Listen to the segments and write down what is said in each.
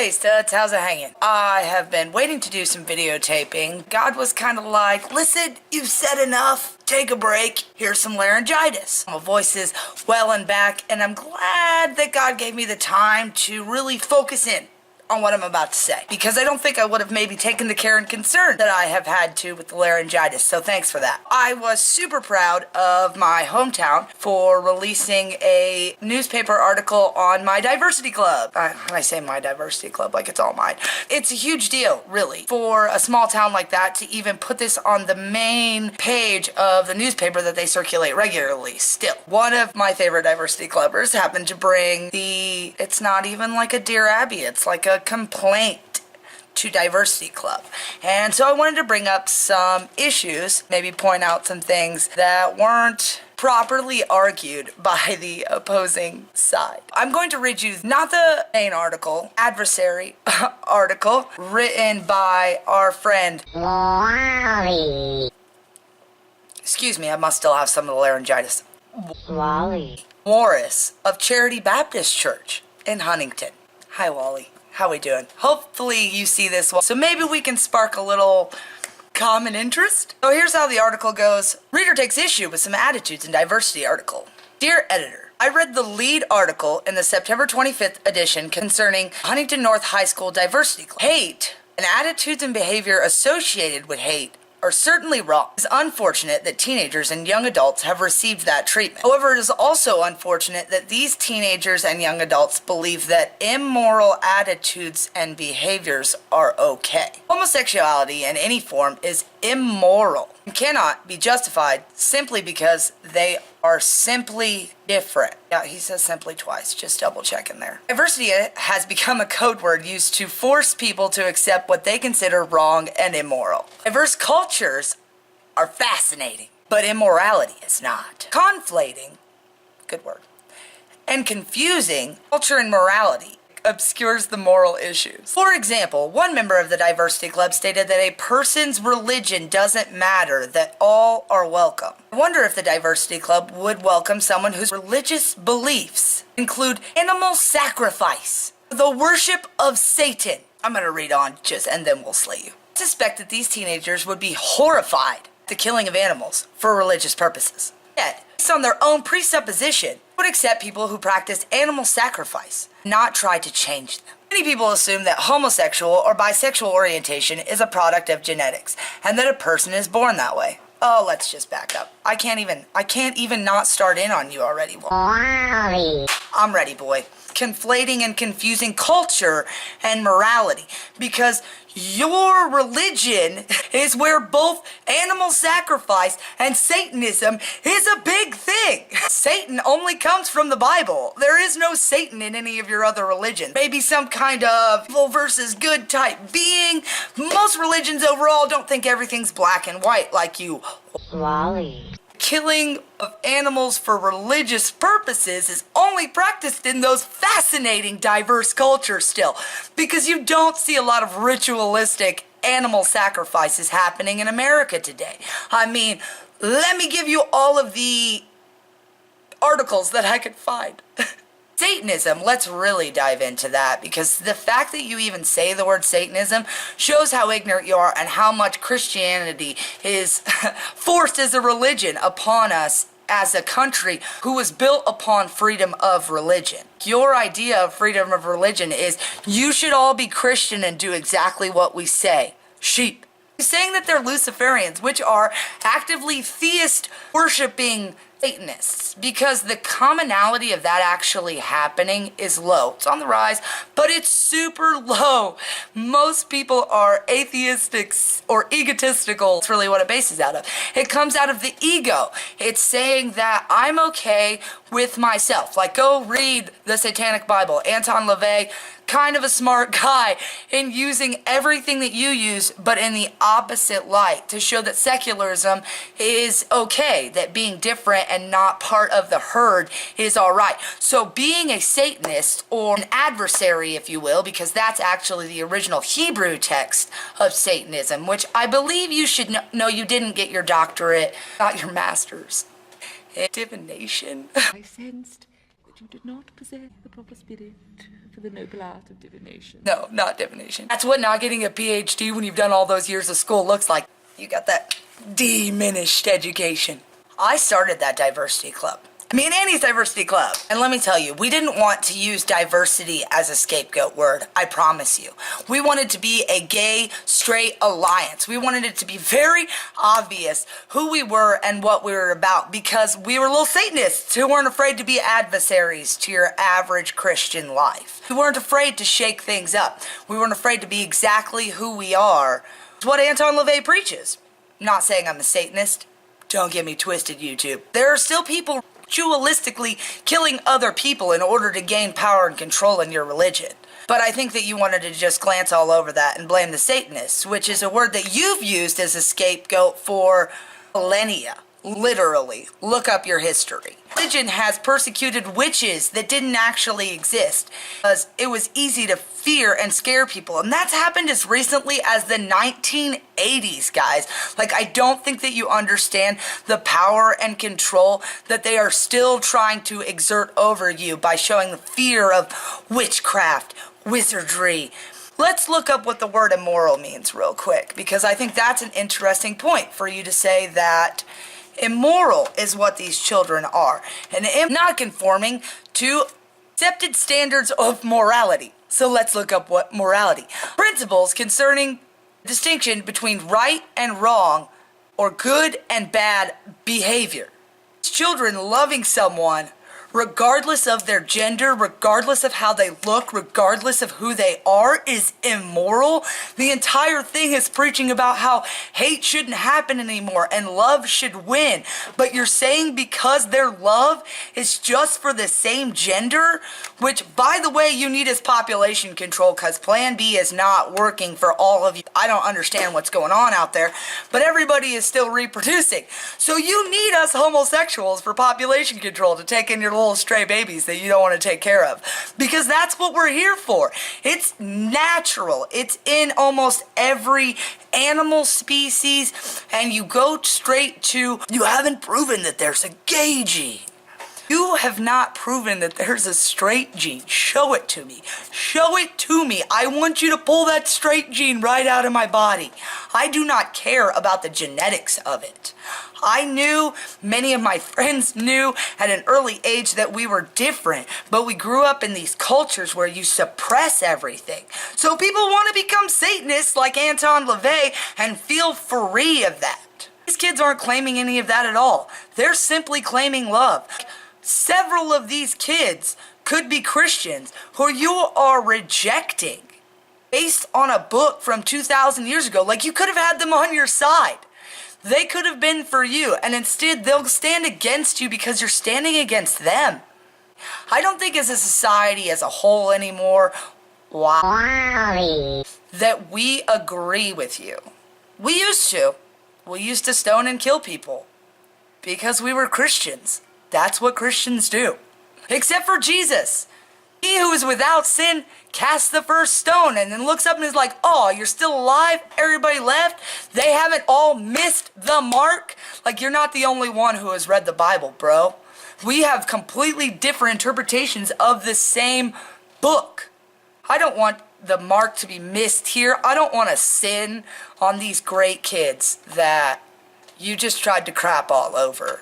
Hey studs, how's it hanging? I have been waiting to do some videotaping. God was kind of like, listen, you've said enough. Take a break. Here's some laryngitis. My voice is well and back, and I'm glad that God gave me the time to really focus in on what I'm about to say, because I don't think I would have maybe taken the care and concern that I have had to with the laryngitis, so thanks for that. I was super proud of my hometown for releasing a newspaper article on my diversity club. I say my diversity club like it's all mine. It's a huge deal, really, for a small town like that to even put this on the main page of the newspaper that they circulate regularly still. One of my favorite diversity clubbers happened to bring it's not even like a Dear Abby, it's like a complaint to Diversity Club. And so I wanted to bring up some issues, maybe point out some things that weren't properly argued by the opposing side. I'm going to read you not the main article, adversary article, written by our friend Wally. Excuse me, I must still have some of the laryngitis. Wally. Morris of Charity Baptist Church in Huntington. Hi, Wally. How we doing? Hopefully you see this one, so maybe we can spark a little common interest. So here's how the article goes. Reader takes issue with some attitudes in diversity article. Dear editor, I read the lead article in the September 25th edition concerning Huntington North High School Diversity Club. Hate and attitudes and behavior associated with hate are certainly wrong. It is unfortunate that teenagers and young adults have received that treatment. However, it is also unfortunate that these teenagers and young adults believe that immoral attitudes and behaviors are okay. Homosexuality in any form is immoral and cannot be justified simply because they are simply different. Yeah, he says simply twice, just double checking there. Diversity has become a code word used to force people to accept what they consider wrong and immoral. Diverse cultures are fascinating, but immorality is not. Conflating, good word, and confusing culture and morality obscures the moral issues. For example, one member of the Diversity Club stated that a person's religion doesn't matter, that all are welcome. I wonder if the Diversity Club would welcome someone whose religious beliefs include animal sacrifice, the worship of Satan. I'm going to read on and then we'll slay you. I suspect that these teenagers would be horrified at the killing of animals for religious purposes. Yet, based on their own presupposition, would accept people who practice animal sacrifice, not try to change them. Many people assume that homosexual or bisexual orientation is a product of genetics, and that a person is born that way. Oh, let's just back up. I can't even not start in on you already. Wally. I'm ready, boy. Conflating and confusing culture and morality, because your religion is where both animal sacrifice and Satanism is a big thing. Satan only comes from the Bible. There is no Satan in any of your other religions. Maybe some kind of evil versus good type being. Most religions overall don't think everything's black and white like you. Wally. Killing of animals for religious purposes is only practiced in those fascinating diverse cultures still, because you don't see a lot of ritualistic animal sacrifices happening in America today. I mean, let me give you all of the articles that I could find. Satanism, let's really dive into that, because the fact that you even say the word Satanism shows how ignorant you are and how much Christianity is forced as a religion upon us as a country who was built upon freedom of religion. Your idea of freedom of religion is you should all be Christian and do exactly what we say. Sheep. Saying that they're Luciferians, which are actively theist worshiping Satanists, because the commonality of that actually happening is low. It's on the rise, but it's super low. Most people are atheistic or egotistical. That's really what it bases out of. It comes out of the ego. It's saying that I'm okay with myself. Like, go read the Satanic Bible. Anton LaVey, kind of a smart guy in using everything that you use, but in the opposite light, to show that secularism is okay, that being different and not part of the herd is all right. So being a Satanist, or an adversary, if you will, because that's actually the original Hebrew text of Satanism, which I believe you should know you didn't get your doctorate, not your master's. Divination. I sensed that you did not possess the proper spirit for the noble art of divination. No, not divination. That's what not getting a PhD when you've done all those years of school looks like. You got that diminished education. I started that diversity club. Me and Annie's diversity club. And let me tell you, we didn't want to use diversity as a scapegoat word, I promise you. We wanted to be a gay, straight alliance. We wanted it to be very obvious who we were and what we were about because we were little Satanists who weren't afraid to be adversaries to your average Christian life. We weren't afraid to shake things up. We weren't afraid to be exactly who we are. It's what Anton LaVey preaches. I'm not saying I'm a Satanist. Don't get me twisted, YouTube. There are still people ritualistically killing other people in order to gain power and control in your religion. But I think that you wanted to just glance all over that and blame the Satanists, which is a word that you've used as a scapegoat for millennia. Literally. Look up your history. Religion has persecuted witches that didn't actually exist because it was easy to fear and scare people. And that's happened as recently as the 1980s, guys. Like, I don't think that you understand the power and control that they are still trying to exert over you by showing the fear of witchcraft, wizardry. Let's look up what the word immoral means real quick, because I think that's an interesting point for you to say that immoral is what these children are, and not conforming to accepted standards of morality. So let's look up what morality. Principles concerning distinction between right and wrong or good and bad behavior. Children loving someone regardless of their gender, regardless of how they look, regardless of who they are, is immoral. The entire thing is preaching about how hate shouldn't happen anymore and love should win. But you're saying because their love is just for the same gender, which, by the way, you need as population control because Plan B is not working for all of you. I don't understand what's going on out there, but everybody is still reproducing. So you need us homosexuals for population control to take in your little stray babies that you don't want to take care of, because that's what we're here for. It's natural. It's in almost every animal species, and you go straight to, you haven't proven that there's a gay gene. You have not proven that there's a straight gene. Show it to me. Show it to me. I want you to pull that straight gene right out of my body. I do not care about the genetics of it. I knew, many of my friends knew at an early age that we were different, but we grew up in these cultures where you suppress everything. So people want to become Satanists like Anton LaVey and feel free of that. These kids aren't claiming any of that at all. They're simply claiming love. Several of these kids could be Christians who you are rejecting based on a book from 2,000 years ago. Like, you could have had them on your side. They could have been for you, and instead they'll stand against you because you're standing against them. I don't think as a society as a whole anymore that we agree with you. We used to. We used to stone and kill people because we were Christians. That's what Christians do. Except for Jesus. He who is without sin casts the first stone, and then looks up and is like, oh, you're still alive? Everybody left? They haven't all missed the mark? Like, you're not the only one who has read the Bible, bro. We have completely different interpretations of the same book. I don't want the mark to be missed here. I don't want to sin on these great kids that you just tried to crap all over.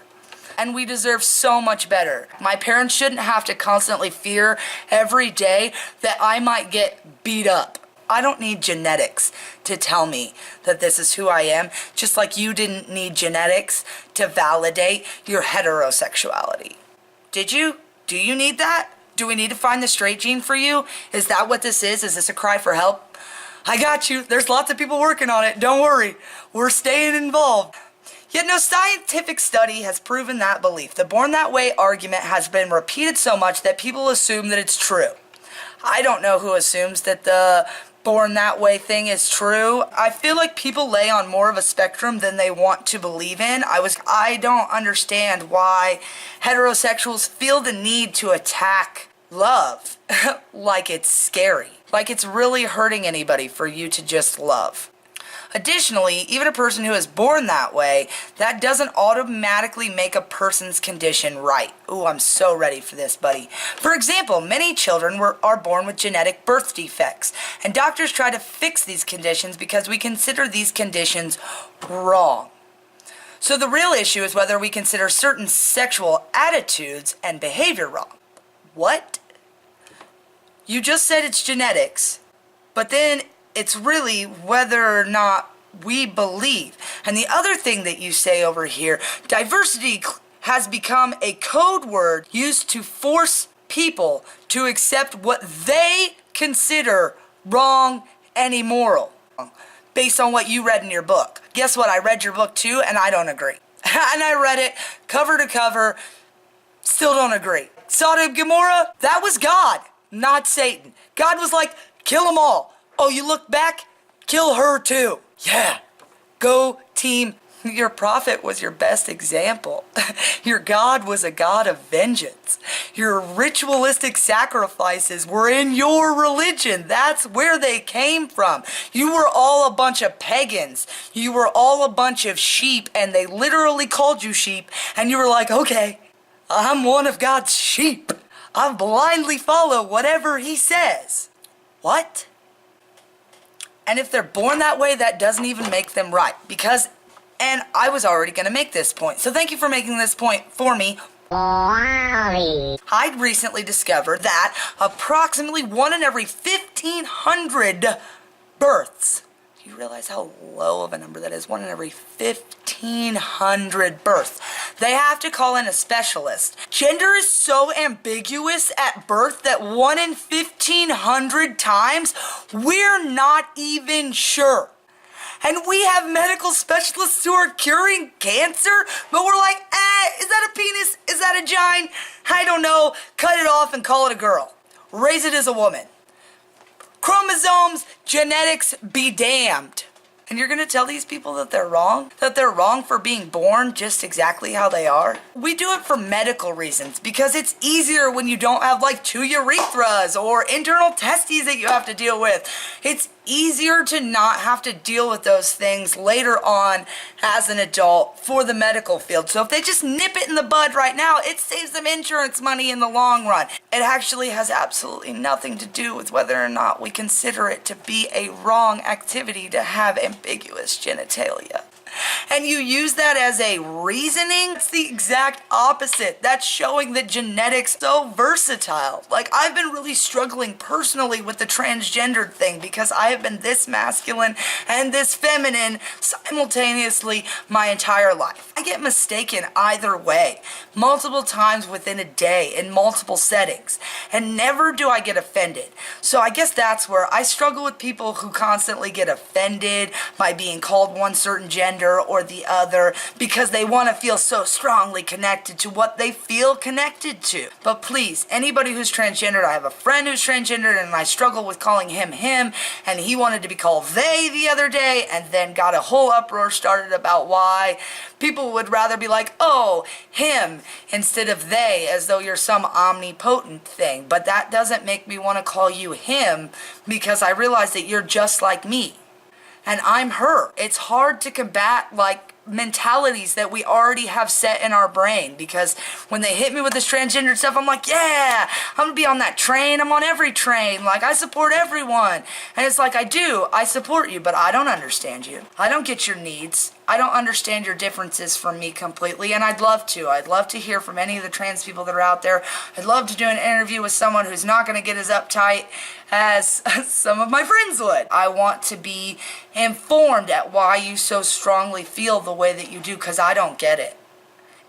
And we deserve so much better. My parents shouldn't have to constantly fear every day that I might get beat up. I don't need genetics to tell me that this is who I am, just like you didn't need genetics to validate your heterosexuality. Did you? Do you need that? Do we need to find the straight gene for you? Is that what this is? Is this a cry for help? I got you. There's lots of people working on it. Don't worry. We're staying involved. Yet no scientific study has proven that belief. The born that way argument has been repeated so much that people assume that it's true. I don't know who assumes that the born that way thing is true. I feel like people lay on more of a spectrum than they want to believe in. I don't understand why heterosexuals feel the need to attack love like it's scary. Like it's really hurting anybody for you to just love. Additionally, even a person who is born that way, that doesn't automatically make a person's condition right. Ooh, I'm so ready for this, buddy. For example, many children are born with genetic birth defects, and doctors try to fix these conditions because we consider these conditions wrong. So the real issue is whether we consider certain sexual attitudes and behavior wrong. What? You just said it's genetics, but then it's really whether or not we believe. And the other thing that you say over here, diversity has become a code word used to force people to accept what they consider wrong and immoral based on what you read in your book. Guess what? I read your book too, and I don't agree. And I read it cover to cover, still don't agree. Sodom and Gomorrah, that was God, not Satan. God was like, kill them all. Oh, you look back? Kill her too. Yeah. Go team. Your prophet was your best example. Your God was a God of vengeance. Your ritualistic sacrifices were in your religion. That's where they came from. You were all a bunch of pagans. You were all a bunch of sheep, and they literally called you sheep, and you were like, okay, I'm one of God's sheep. I blindly follow whatever he says. What? And if they're born that way, that doesn't even make them right. Because, and I was already going to make this point, so thank you for making this point for me. Wally. I recently discovered that approximately 1 in every 1,500 births. Do you realize how low of a number that is? 1 in every 1,500 births. They have to call in a specialist. Gender is so ambiguous at birth that 1 in 1,500 times, we're not even sure. And we have medical specialists who are curing cancer, but we're like, is that a penis? Is that a gine? I don't know. Cut it off and call it a girl. Raise it as a woman. Chromosomes, genetics, be damned. And you're gonna tell these people that they're wrong? That they're wrong for being born just exactly how they are? We do it for medical reasons because it's easier when you don't have like 2 urethras or internal testes that you have to deal with. It's easier to not have to deal with those things later on as an adult for the medical field. So if they just nip it in the bud right now, it saves them insurance money in the long run. It actually has absolutely nothing to do with whether or not we consider it to be a wrong activity to have ambiguous genitalia. And you use that as a reasoning? It's the exact opposite. That's showing that genetics is so versatile. Like, I've been really struggling personally with the transgendered thing because I have been this masculine and this feminine simultaneously my entire life. I get mistaken either way, multiple times within a day in multiple settings, and never do I get offended. So I guess that's where I struggle with people who constantly get offended by being called one certain gender or the other because they want to feel so strongly connected to what they feel connected to. But please, anybody who's transgendered, I have a friend who's transgendered and I struggle with calling him him, and he wanted to be called they the other day and then got a whole uproar started about why people would rather be like, oh, him instead of they, as though you're some omnipotent thing. But that doesn't make me want to call you him because I realize that you're just like me. And I'm her. It's hard to combat like mentalities that we already have set in our brain because when they hit me with this transgender stuff, I'm like, yeah, I'm gonna be on that train. I'm on every train. Like, I support everyone. And it's like, I support you, but I don't understand you. I don't get your needs. I don't understand your differences from me completely, and I'd love to. I'd love to hear from any of the trans people that are out there. I'd love to do an interview with someone who's not going to get as uptight as some of my friends would. I want to be informed at why you so strongly feel the way that you do, because I don't get it,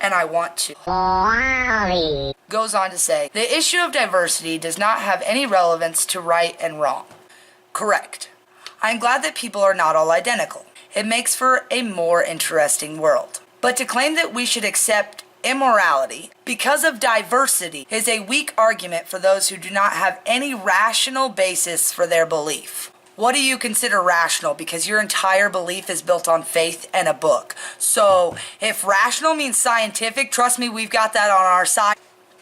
and I want to. Wally. Goes on to say, the issue of diversity does not have any relevance to right and wrong. Correct. I'm glad that people are not all identical. It makes for a more interesting world. But to claim that we should accept immorality because of diversity is a weak argument for those who do not have any rational basis for their belief. What do you consider rational? Because your entire belief is built on faith and a book. So if rational means scientific, trust me, we've got that on our side.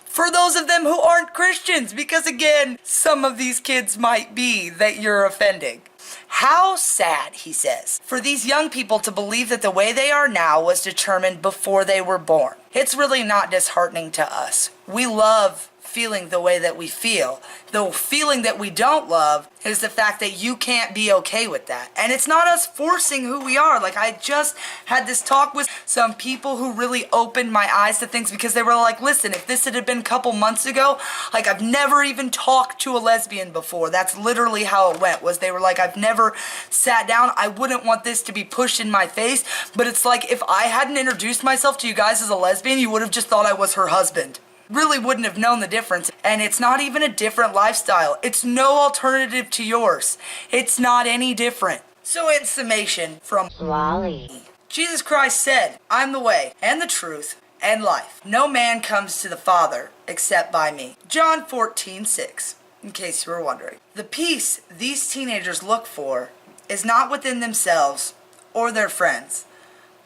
For those of them who aren't Christians, because again, some of these kids might be that you're offending. How sad, he says, for these young people to believe that the way they are now was determined before they were born. It's really not disheartening to us. We love feeling the way that we feel. The feeling that we don't love is the fact that you can't be okay with that. And it's not us forcing who we are. Like, I just had this talk with some people who really opened my eyes to things, because they were like, listen, if this had been a couple months ago, like, I've never even talked to a lesbian before. That's literally how it went, was they were like, I've never sat down. I wouldn't want this to be pushed in my face. But it's like, if I hadn't introduced myself to you guys as a lesbian, you would have just thought I was her husband. Really wouldn't have known the difference. And it's not even a different lifestyle. It's no alternative to yours. It's not any different. So in summation from Wally. Jesus Christ said, I'm the way and the truth and life. No man comes to the Father except by me. John 14:6, in case you were wondering. The peace these teenagers look for is not within themselves or their friends,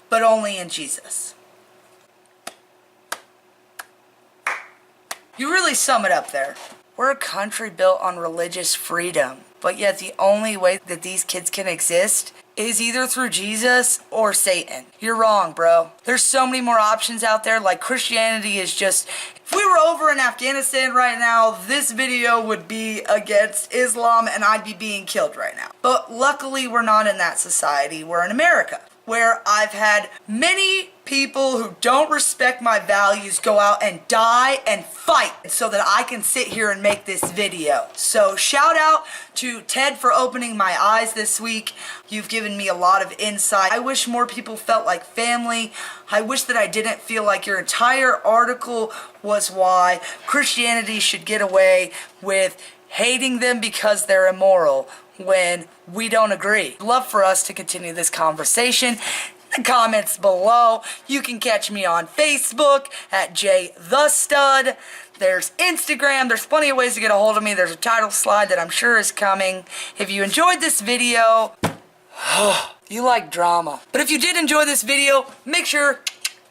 but only in Jesus. You really sum it up there. We're a country built on religious freedom, but yet the only way that these kids can exist is either through Jesus or Satan. You're wrong, bro. There's so many more options out there. Like, Christianity is just... If we were over in Afghanistan right now, this video would be against Islam and I'd be being killed right now. But luckily, we're not in that society. We're in America, where I've had many people who don't respect my values go out and die and fight so that I can sit here and make this video. So shout out to Ted for opening my eyes this week. You've given me a lot of insight. I wish more people felt like family. I wish that I didn't feel like your entire article was why Christianity should get away with hating them because they're immoral, when we don't agree. I'd love for us to continue this conversation. In the comments below, you can catch me on Facebook at thejaystud. There's Instagram. There's plenty of ways to get a hold of me. There's a title slide that I'm sure is coming. If you enjoyed this video, you like drama. But if you did enjoy this video, make sure,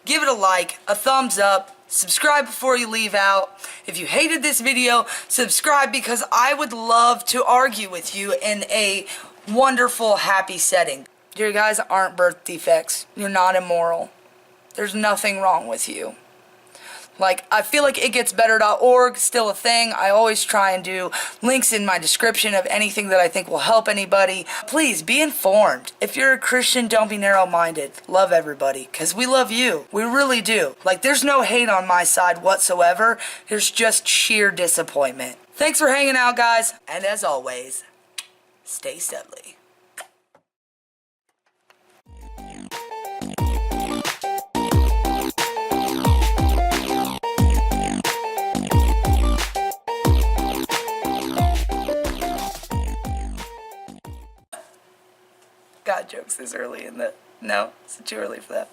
give it a like, a thumbs up, subscribe before you leave out. If you hated this video, subscribe, because I would love to argue with you in a wonderful, happy setting. You guys aren't birth defects. You're not immoral. There's nothing wrong with you. Like, I feel like itgetsbetter.org, still a thing. I always try and do links in my description of anything that I think will help anybody. Please be informed. If you're a Christian, don't be narrow-minded. Love everybody, because we love you. We really do. Like, there's no hate on my side whatsoever. There's just sheer disappointment. Thanks for hanging out, guys. And as always, stay studly. God jokes this early in the... No, it's too early for that.